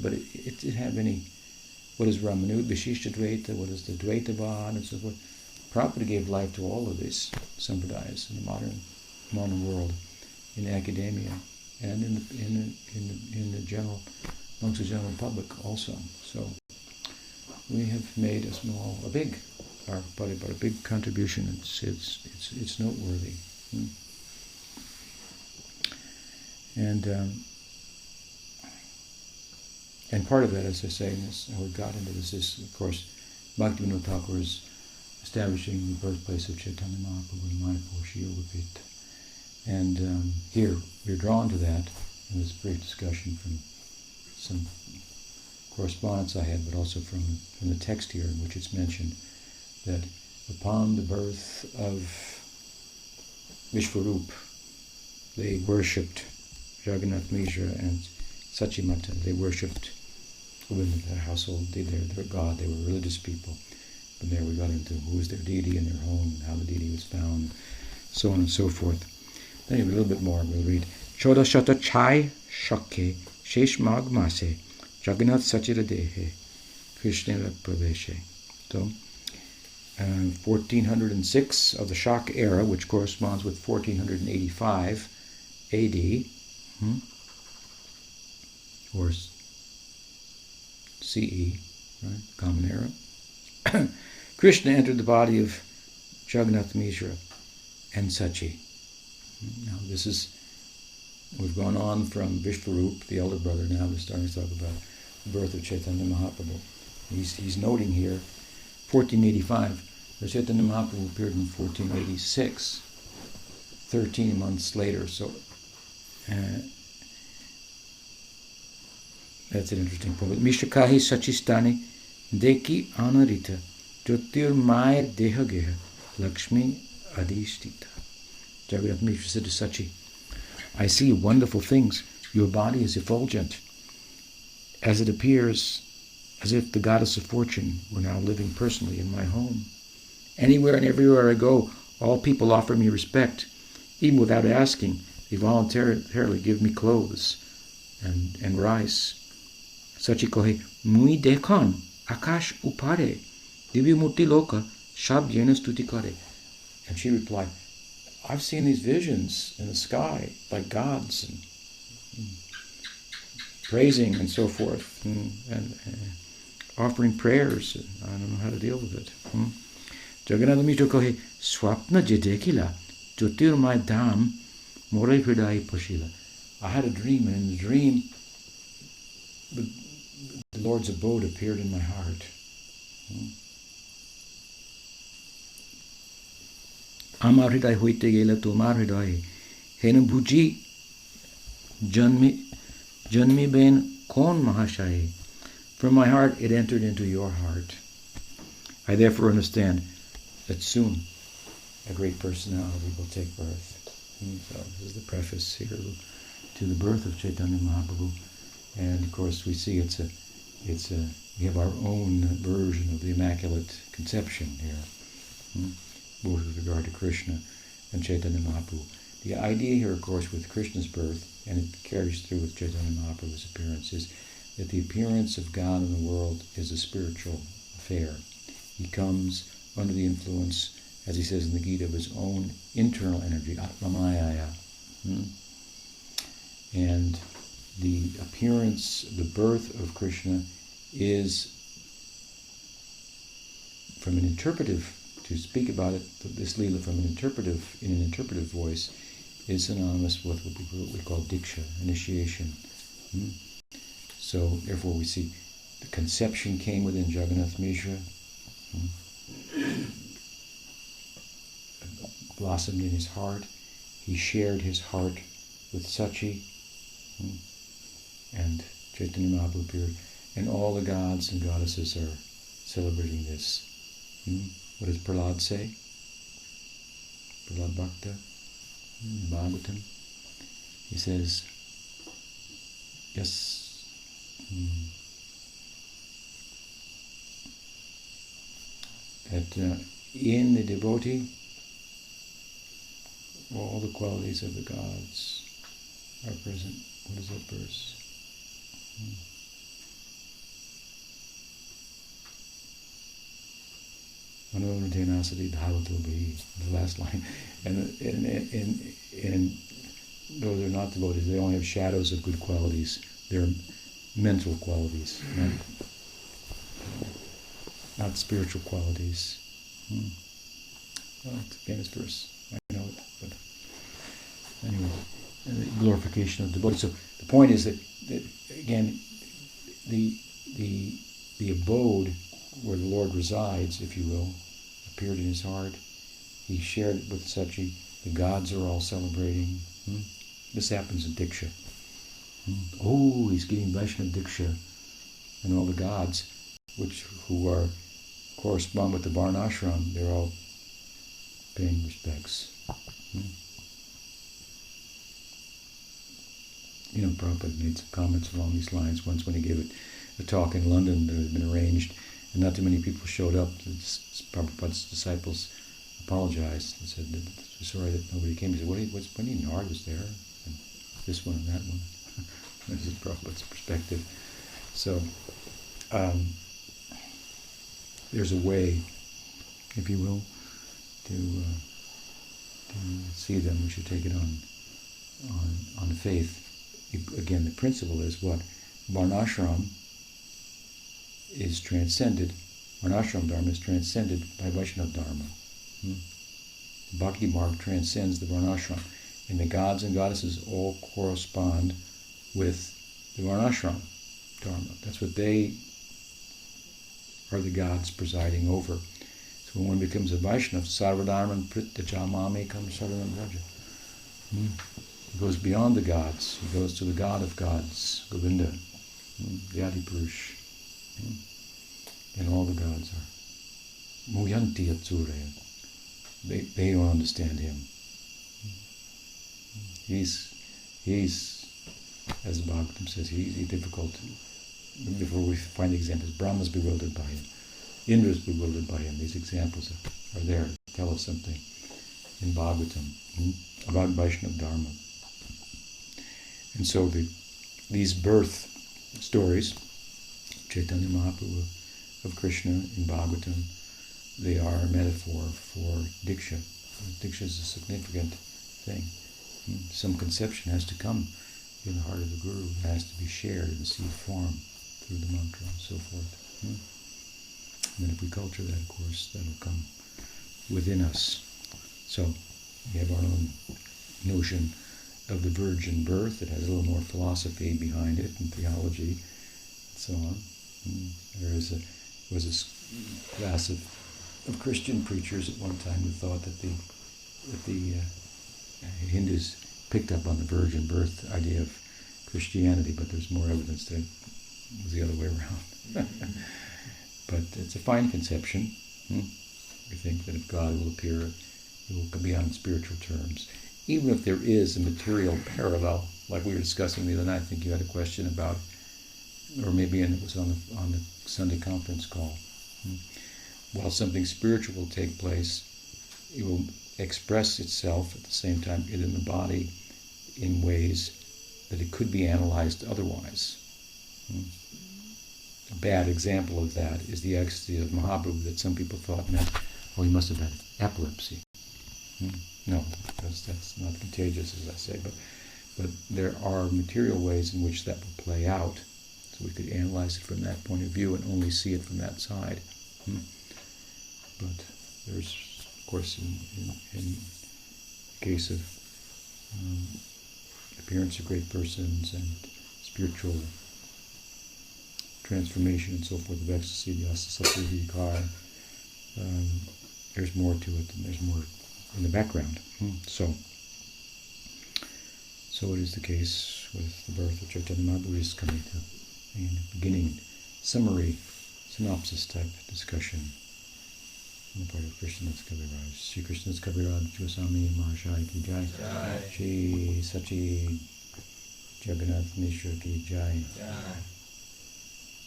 But it didn't have any, what is Ramanu, Vishishta Dvaita, what is the Dvaitavad, and so forth. Prabhupada gave life to all of these sampradayas in the modern world, in academia, and in the general, amongst the general public also. So we have made a big but a big contribution. It's noteworthy. And part of that, as I say, how we got into this is, of course, Bhaktivinoda Thakur is establishing the birthplace of Chaitanya Mahaprabhu in Mayapur, Shri Yogapith. And here, we're drawn to that in this brief discussion from some correspondence I had, but also from the text here, in which it's mentioned that upon the birth of Vishvarup, they worshipped Jagannath Mishra and Sachimata. They worshipped within their household, their god. They were religious people. From there we got into who was their deity in their home, and how the deity was found, so on and so forth. Anyway, a little bit more. We'll read. Choda Shata Chai Shakke Shesh Mag Mase Jagannath Sachiradehe Krishna Praveshe. So, 1406 of the Shak era, which corresponds with 1485 AD, or CE, right? Common era. Krishna entered the body of Jagannath Mishra and Sachi. Now we've gone on from Vishvarup, the elder brother, now we're starting to talk about the birth of Chaitanya Mahaprabhu. He's noting here, 1485, but Chaitanya Mahaprabhu appeared in 1486, 13 months later, so that's an interesting point. Mishakahi Sachistani Deki Anarita Jyotirmaya Dehageha Lakshmi Adhishtita. Jagannath Mishra said to Sachi, I see wonderful things. Your body is effulgent, as it appears as if the goddess of fortune were now living personally in my home. Anywhere and everywhere I go, all people offer me respect. Even without asking, they voluntarily give me clothes and rice. Sachi kohe, mui dekhan, akash upare, divya murti loka, shab yena stuti kare. And she replied, I've seen these visions in the sky, like gods, and praising and so forth, and offering prayers. I don't know how to deal with it. Jagannath Mishra kohe, swapna jedekila, jyotirmay dham, more hridai pashila. I had a dream, and in the dream, the Lord's abode appeared in my heart. Amar hridai hoite gela tomar hridai, hena bhuji janmi ben kon mahashaye. From my heart it entered into your heart. I therefore understand that soon a great personality will take birth. So this is the preface here to the birth of Chaitanya Mahaprabhu. And of course we see we have our own version of the Immaculate Conception here, both with regard to Krishna and Chaitanya Mahaprabhu. The idea here, of course, with Krishna's birth, and it carries through with Chaitanya Mahaprabhu's appearance, is that the appearance of God in the world is a spiritual affair. He comes under the influence, as he says in the Gita, of his own internal energy, Atmamayaya. And the appearance, the birth of Krishna is, from an interpretive, to speak about it, this Leela in an interpretive voice, is synonymous with what we call Diksha, initiation. So, therefore, we see the conception came within Jagannath Mishra, blossomed in his heart. He shared his heart with Sachi, and Chaitanya Mahaprabhu appeared, and all the gods and goddesses are celebrating this. What does Prahlad say? Prahlad Bhakta, Bhagavatam. He says, yes, that in the devotee, all the qualities of the gods are present. What is that verse? The last line. And those are not devotees. They only have shadows of good qualities. They're mental qualities, not spiritual qualities. Well, it's a famous verse. I know it, but anyway, the glorification of the devotee. So the point is that again, the abode where the Lord resides, if you will, appeared in his heart. He shared it with Sachi. The gods are all celebrating. This happens in Diksha. Oh, he's getting Vaishnava Diksha, and all the gods, who correspond with the Varnashram, they're all paying respects. Prabhupada made some comments along these lines once when he gave a talk in London that had been arranged, and not too many people showed up. Prabhupada's disciples apologized and said that they're sorry that nobody came. He said, what do you know? I was there, and this one and that one. This is Prabhupada's perspective. So there's a way, if you will, to see them. We should take it on faith. Again, the principle is what? Varnashram is transcended. Varnashram Dharma is transcended by Vaishnava Dharma. Bhakti Marg transcends the Varnashram. And the gods and goddesses all correspond with the Varnashram Dharma. That's what they are, the gods presiding over. So when one becomes a Vaishnava, Sarvadharman Pritta Jamame comes Sarvam Raja. He goes beyond the gods. He goes to the God of gods, Govinda, the Adipurush. And all the gods are Muyanti Atsuraya. They don't understand him. He's as the Bhagavatam says, he's difficult. Before we find examples, Brahma's bewildered by him. Indra's bewildered by him. These examples are there to tell us something in Bhagavatam about Vaishnava Dharma. And so these birth stories, Chaitanya Mahaprabhu of Krishna in Bhagavatam, they are a metaphor for Diksha. Diksha is a significant thing. Some conception has to come in the heart of the Guru. It has to be shared in seed form through the mantra and so forth. And then if we culture that, of course, that'll come within us. So we have our own notion of the virgin birth. It has a little more philosophy behind it and theology and so on. There was a class of Christian preachers at one time who thought that the Hindus picked up on the virgin birth idea of Christianity, but there's more evidence that it was the other way around. But it's a fine conception. We think that if God will appear, it will be on spiritual terms. Even if there is a material parallel, like we were discussing the other night, I think you had a question about, or maybe it was on the Sunday conference call. While something spiritual will take place, it will express itself at the same time in the body in ways that it could be analyzed otherwise. A bad example of that is the ecstasy of Mahaprabhu that some people thought meant, he must have had epilepsy. No, because that's not contagious, as I say, but there are material ways in which that will play out, so we could analyze it from that point of view and only see it from that side. But there's, of course, in the case of appearance of great persons and spiritual transformation and so forth, of ecstasy, the asasati, there's more to it, and there's more in the background. So it is the case with the birth of Chaitanya Mahaprabhu. Is coming to a beginning, summary, synopsis type discussion on the part of Krishnadas Kaviraj. Shri Krishnadas Kaviraj Swami Mahashaya ki jai. Shri Sachi Jagannath Mishra ki jai.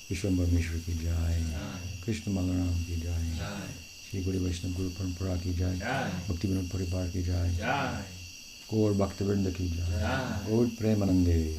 Vishwambar Mishra ki jai. Krishna Malaram ki jai. Shri Guru Vaishnava Guru Parampara ki jai. Bhakti Vinod Paribar ki jai. Gaur Bhaktivinoda ki jai. Gaur Premanande.